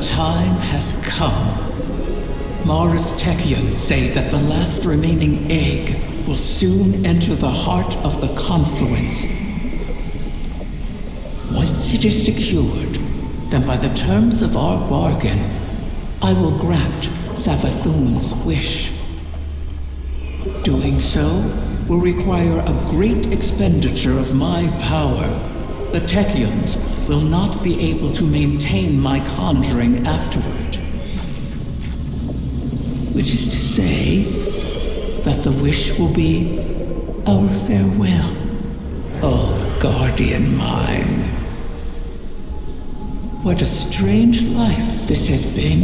time has come. Mara's Techians say that the last remaining egg will soon enter the heart of the confluence. Once it is secured, then by the terms of our bargain, I will grant Savathun's wish. Doing so will require a great expenditure of my power. The Techians will not be able to maintain my conjuring afterward. Which is to say that the wish will be our farewell. Oh, guardian mine. What a strange life this has been.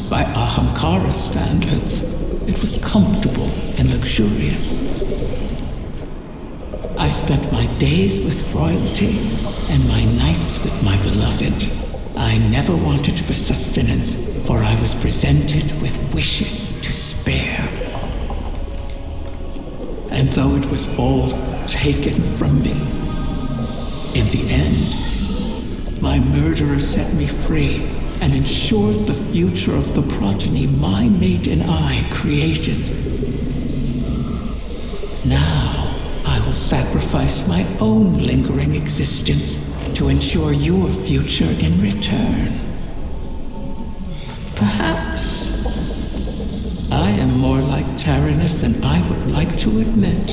By Ahamkara standards, it was comfortable and luxurious. I spent my days with royalty and my nights with my beloved. I never wanted for sustenance, for I was presented with wishes to spare. And though it was all taken from me, in the end, my murderer set me free and ensured the future of the progeny my mate and I created. Now, I will sacrifice my own lingering existence to ensure your future in return. Perhaps I am more like Tyrannus than I would like to admit.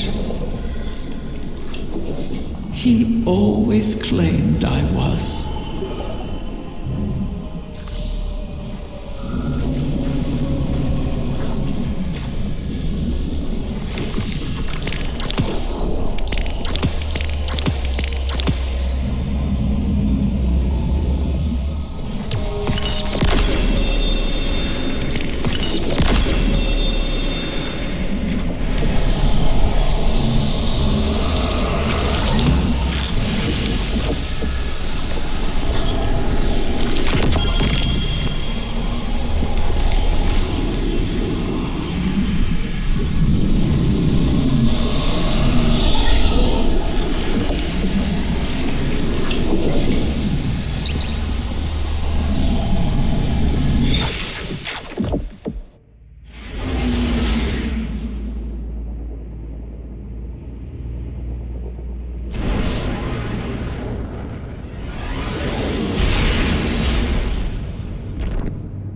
He always claimed I was.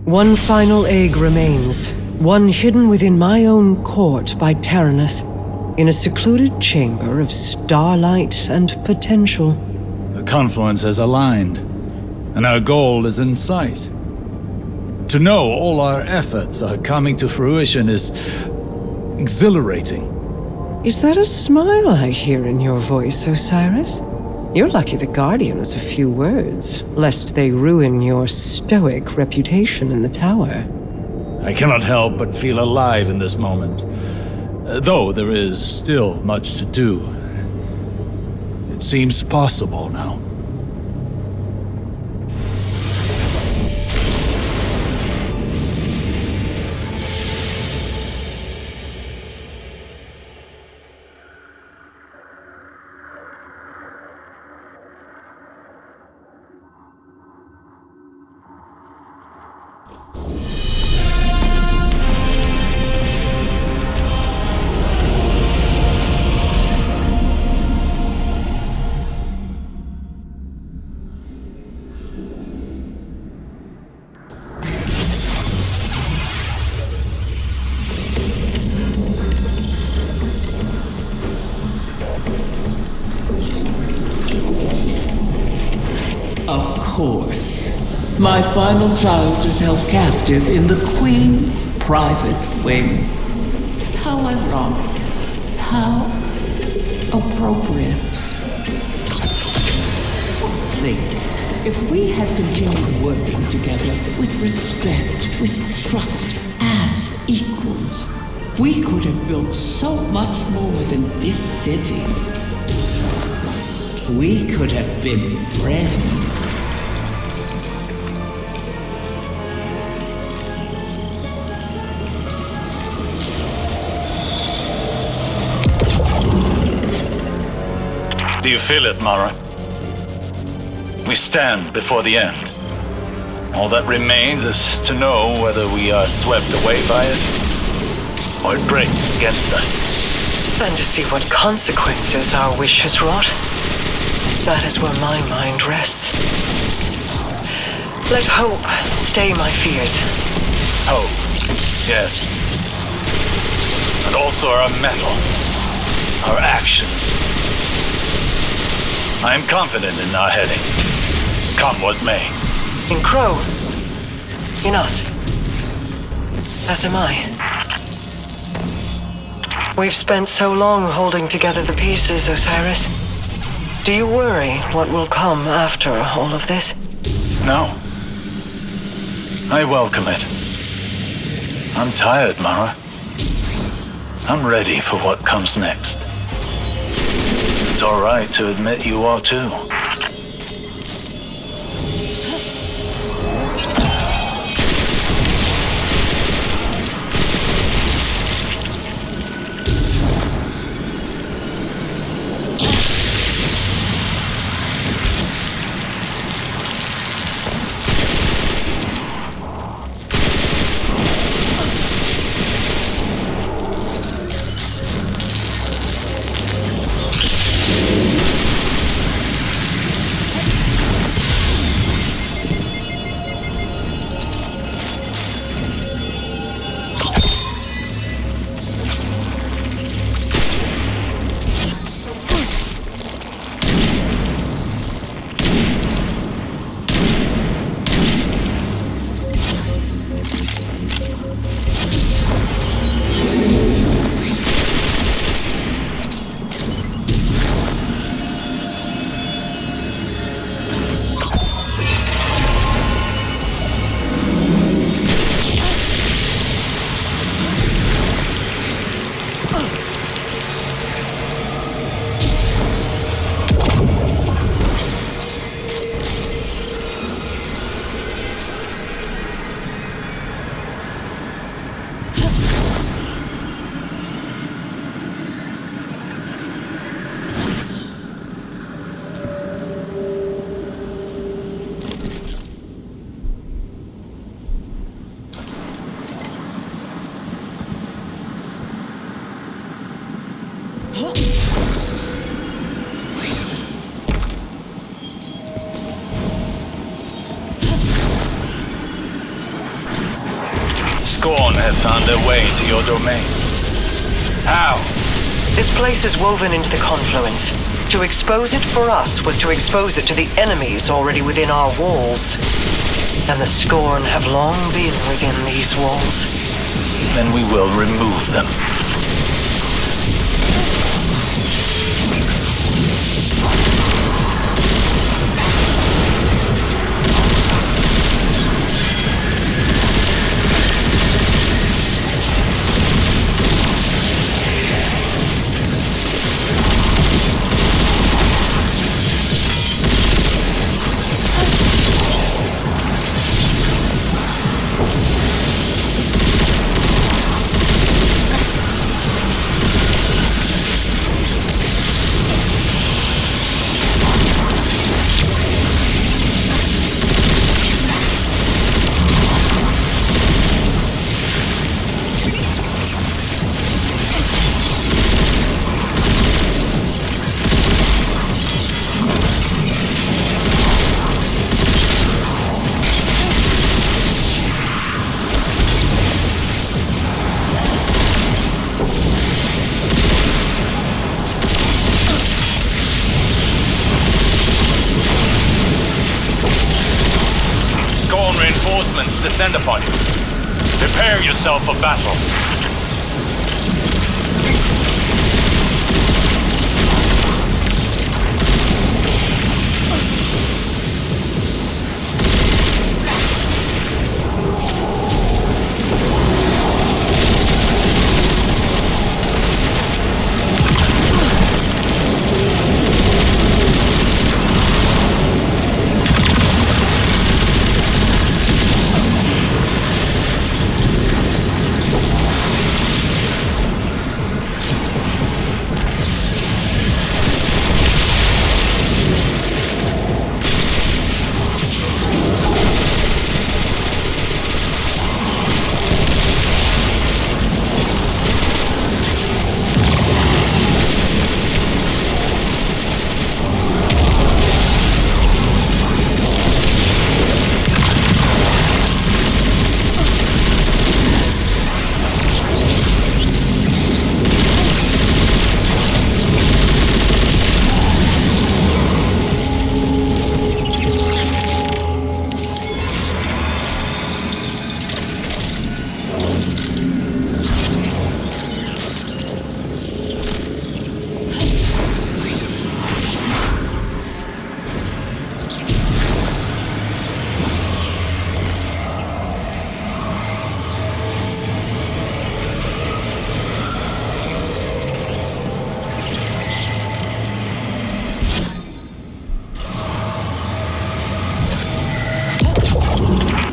One final egg remains, one hidden within my own court by Tyrannus, in a secluded chamber of starlight and potential. The confluence has aligned, and our goal is in sight. To know all our efforts are coming to fruition is exhilarating. Is that a smile I hear in your voice, Osiris? You're lucky the Guardian has a few words, lest they ruin your stoic reputation in the tower. I cannot help but feel alive in this moment, though there is still much to do. It seems possible now. Of course. My final child is held captive in the Queen's private wing. How ironic. How appropriate. Just think, if we had continued working together with respect, with trust, as equals, we could have built so much more than this city. We could have been friends. Do you feel it, Mara? We stand before the end. All that remains is to know whether we are swept away by it, or it breaks against us. And to see what consequences our wish has wrought. That is where my mind rests. Let hope stay my fears. Hope, yes. And also our mettle, our actions. I am confident in our heading, come what may. In Crow. In us. As am I. We've spent so long holding together the pieces, Osiris. Do you worry what will come after all of this? No. I welcome it. I'm tired, Mara. I'm ready for what comes next. It's all right to admit you are too. Scorn have found their way into your domain. How? This place is woven into the confluence. To expose it for us was to expose it to the enemies already within our walls. And the Scorn have long been within these walls. Then we will remove them. Reinforcements descend upon you. Prepare yourself for battle.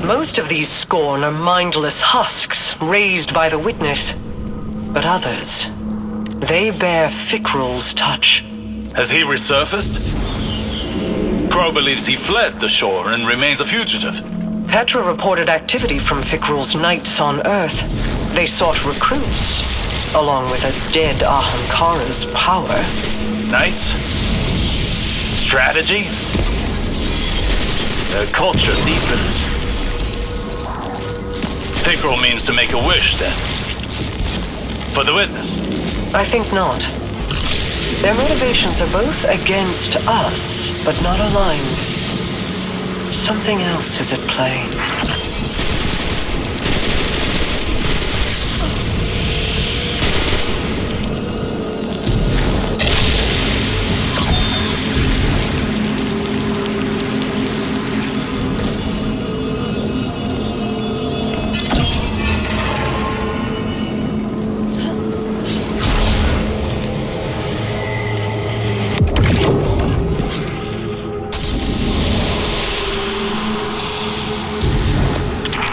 Most of these Scorn are mindless husks raised by the Witness. But others, they bear Fickrul's touch. Has he resurfaced? Crow believes he fled the shore and remains a fugitive. Petra reported activity from Fickrul's knights on Earth. They sought recruits, along with a dead Ahamkara's power. Knights? Strategy? Their culture deepens. Fickrul means to make a wish, then. For the Witness? I think not. Their motivations are both against us, but not aligned. Something else is at play.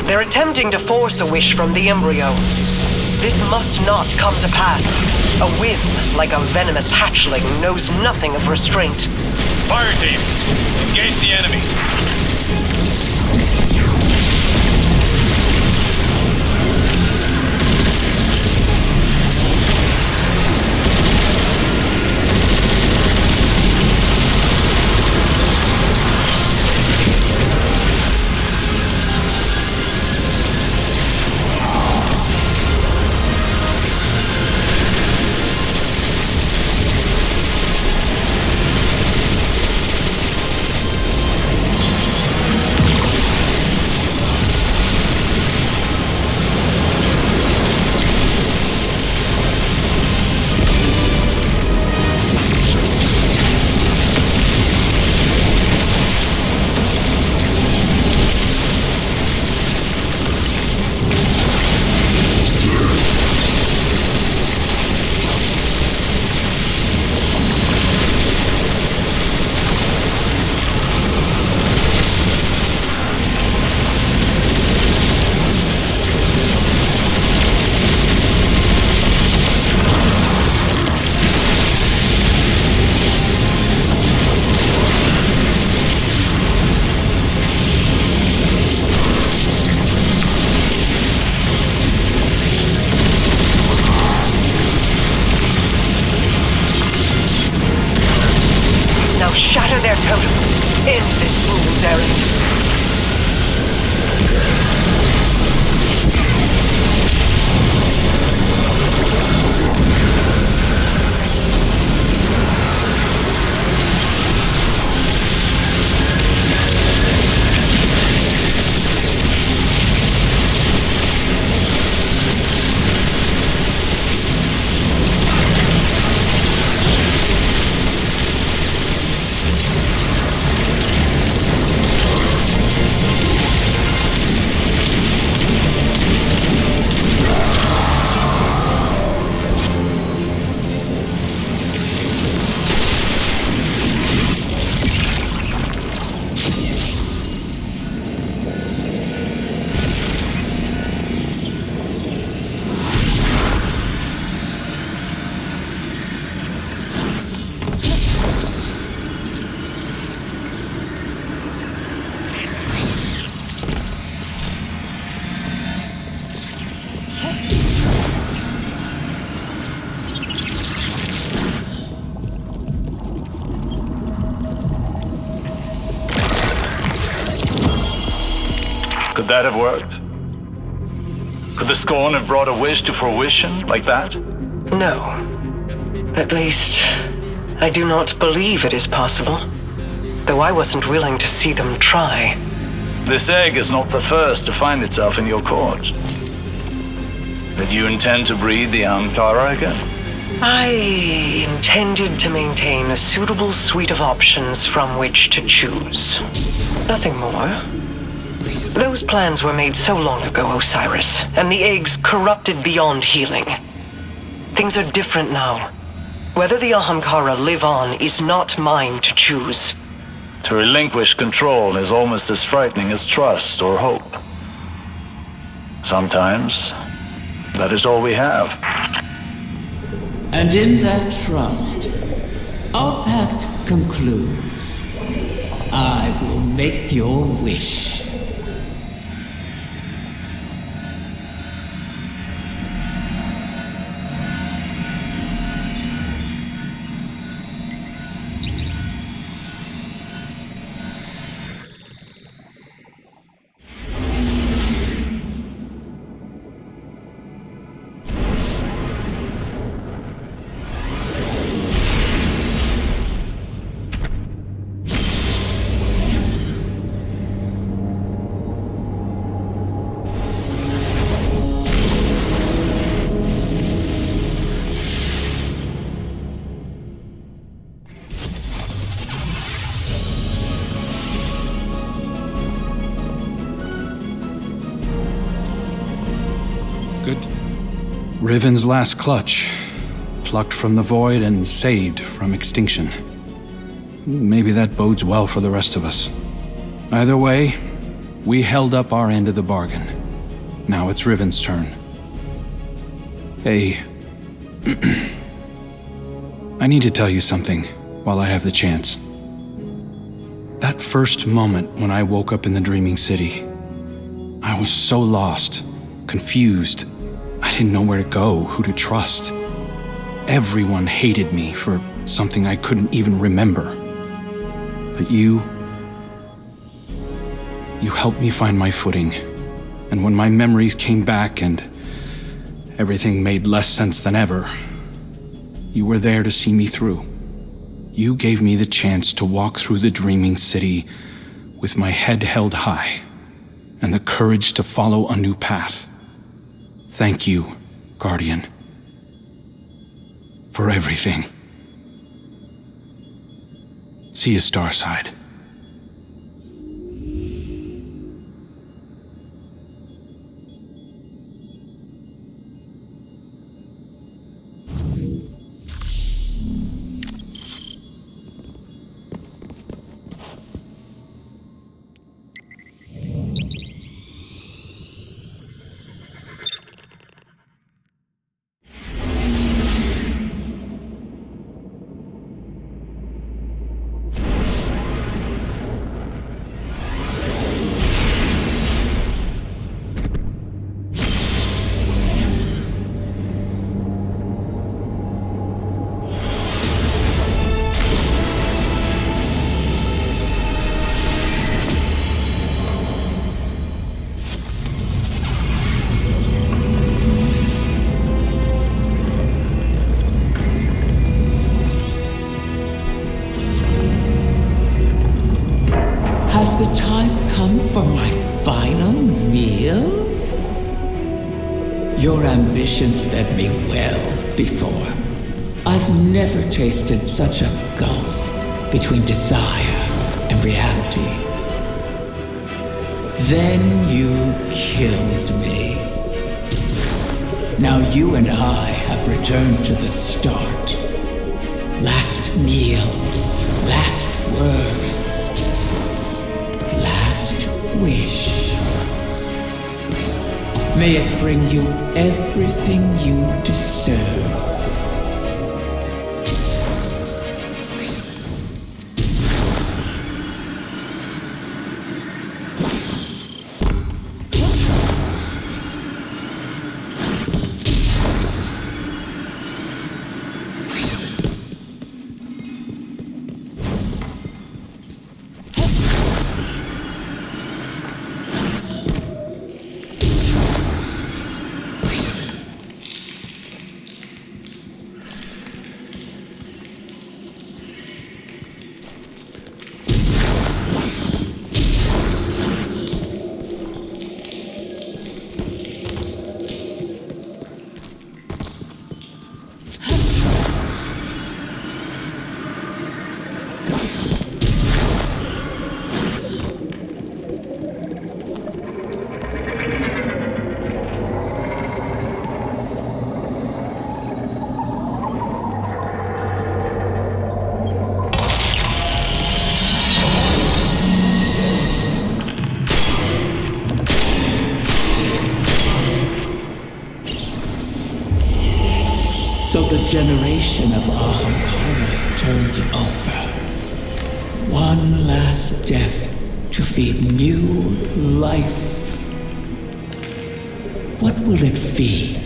They're attempting to force a wish from the embryo. This must not come to pass. A whim, like a venomous hatchling, knows nothing of restraint. Fire team, engage the enemy. Shatter their totems. End this fool's errand. Could that have worked? Could the Scorn have brought a wish to fruition like that? No. At least, I do not believe it is possible. Though I wasn't willing to see them try. This egg is not the first to find itself in your court. Did you intend to breed the Ahamkara again? I intended to maintain a suitable suite of options from which to choose. Nothing more. Those plans were made so long ago, Osiris, and the eggs corrupted beyond healing. Things are different now. Whether the Ahamkara live on is not mine to choose. To relinquish control is almost as frightening as trust or hope. Sometimes, that is all we have. And in that trust, our pact concludes. I will make your wish. Good. Riven's last clutch. Plucked from the void and saved from extinction. Maybe that bodes well for the rest of us. Either way, we held up our end of the bargain. Now it's Riven's turn. Hey, I need to tell you something while I have the chance. That first moment when I woke up in the Dreaming City, I was so lost, confused. I didn't know where to go, who to trust. Everyone hated me for something I couldn't even remember. But you helped me find my footing. And when my memories came back and everything made less sense than ever, you were there to see me through. You gave me the chance to walk through the Dreaming City with my head held high and the courage to follow a new path. Thank you, Guardian, for everything. See you, Starside. Has the time come for my final meal? Your ambitions fed me well before. I've never tasted such a gulf between desire and reality. Then you killed me. Now you and I have returned to the start. Last meal, last words, last wish. May it bring you everything you deserve. generation of Ahamkara turns over. One last death to feed new life. What will it feed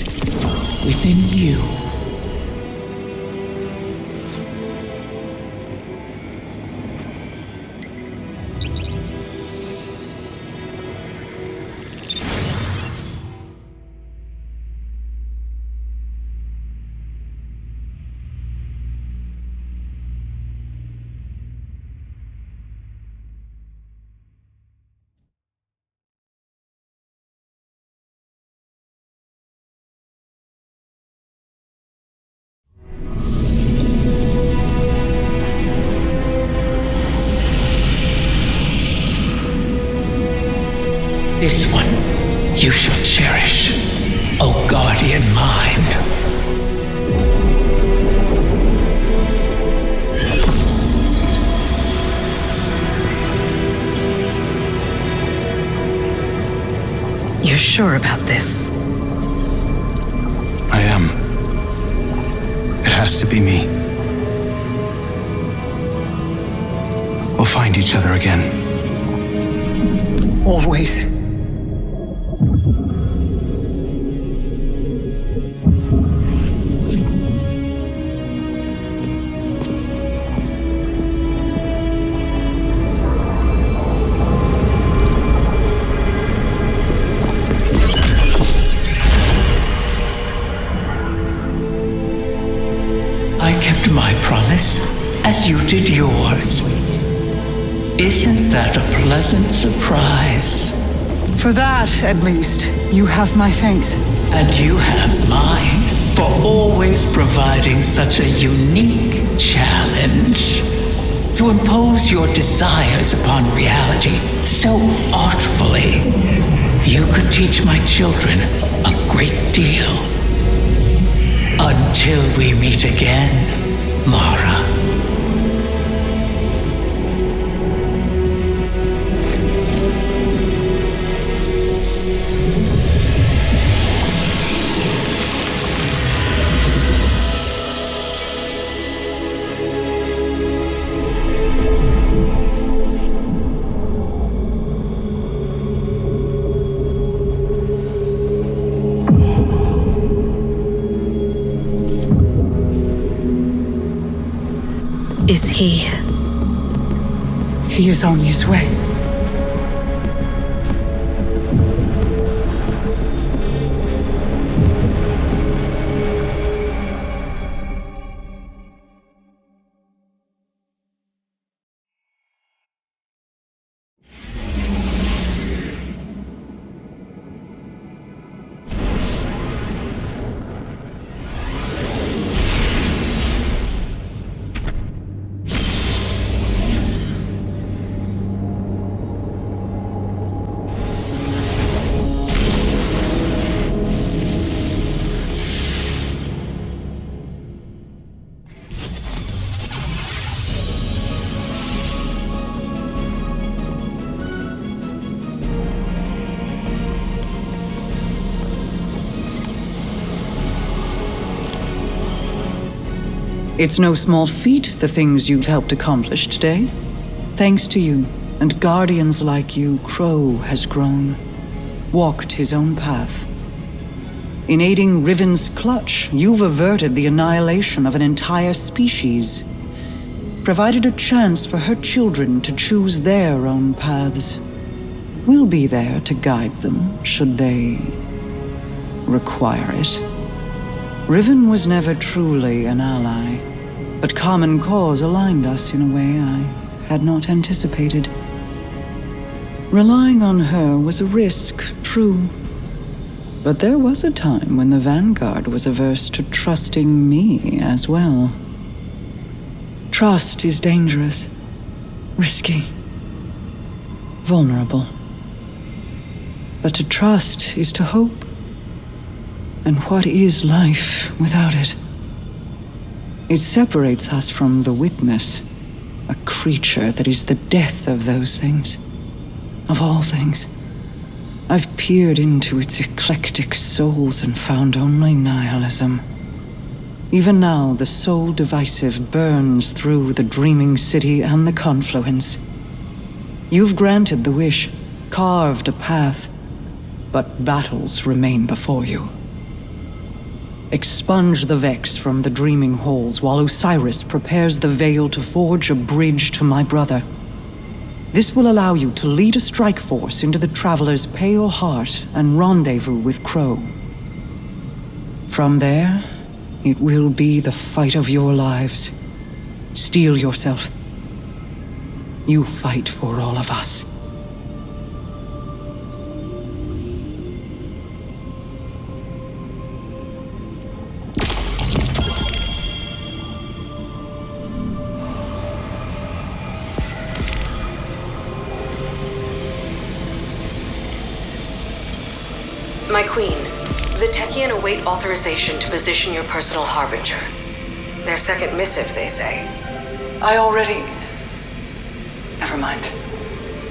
within you? This one you shall cherish, O guardian mine. You're sure about this? I am. It has to be me. We'll find each other again. Always. I kept my promise, as you did yours. Isn't that a pleasant surprise? For that, at least, you have my thanks. And you have mine for always providing such a unique challenge. To impose your desires upon reality so artfully. You could teach my children a great deal. Until we meet again, Mara. Is he? He is on his way. It's no small feat, the things you've helped accomplish today. Thanks to you, and guardians like you, Crow has grown, walked his own path. In aiding Riven's clutch, you've averted the annihilation of an entire species, provided a chance for her children to choose their own paths. We'll be there to guide them, should they require it. Riven was never truly an ally, but common cause aligned us in a way I had not anticipated. Relying on her was a risk, true. But there was a time when the Vanguard was averse to trusting me as well. Trust is dangerous, risky, vulnerable. But to trust is to hope. And what is life without it? It separates us from the witness, a creature that is the death of those things, of all things. I've peered into its eclectic souls and found only nihilism. Even now, the soul divisive burns through the dreaming city and the confluence. You've granted the wish, carved a path, but battles remain before you. Expunge the Vex from the dreaming halls while Osiris prepares the veil to forge a bridge to my brother. This will allow you to lead a strike force into the Traveler's pale heart and rendezvous with Crow. From there, it will be the fight of your lives. Steel yourself. You fight for all of us. My queen, the Techian await authorization to position your personal harbinger. Their second missive, they say. I already... Never mind.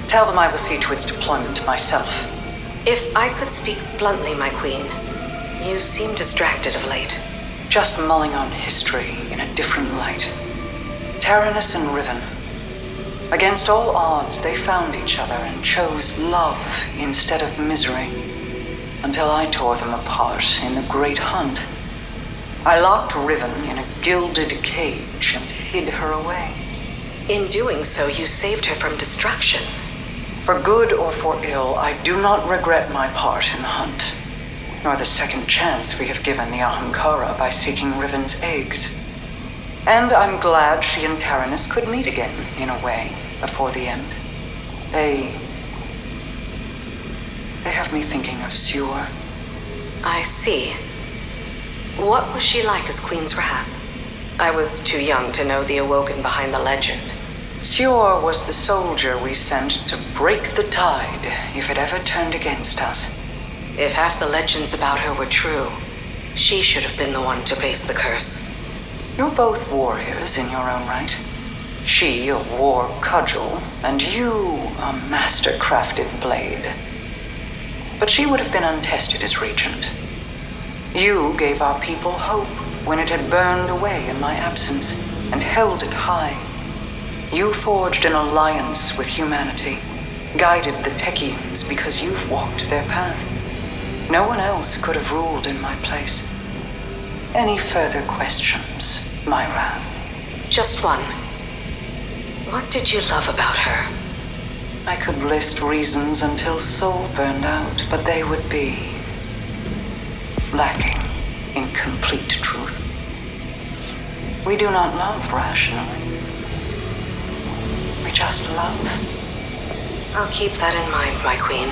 Tell them I will see to its deployment myself. If I could speak bluntly, my queen, you seem distracted of late. Just mulling on history in a different light. Taranis and Riven. Against all odds, they found each other and chose love instead of misery. Until I tore them apart in the Great Hunt. I locked Riven in a gilded cage and hid her away. In doing so, you saved her from destruction. For good or for ill, I do not regret my part in the hunt, nor the second chance we have given the Ahamkara by seeking Riven's eggs. And I'm glad she and Taranis could meet again, in a way, before the end. They have me thinking of Sior. I see. What was she like as Queen's Wrath? I was too young to know the Awoken behind the legend. Sior was the soldier we sent to break the tide if it ever turned against us. If half the legends about her were true, she should have been the one to face the curse. You're both warriors in your own right. She a war cudgel, and you a master-crafted blade. But she would have been untested as regent. You gave our people hope when it had burned away in my absence, and held it high. You forged an alliance with humanity, guided the Techians because you've walked their path. No one else could have ruled in my place. Any further questions, my wrath? Just one. What did you love about her? I could list reasons until soul burned out, but they would be lacking in complete truth. We do not love rationally. We just love. I'll keep that in mind, my queen.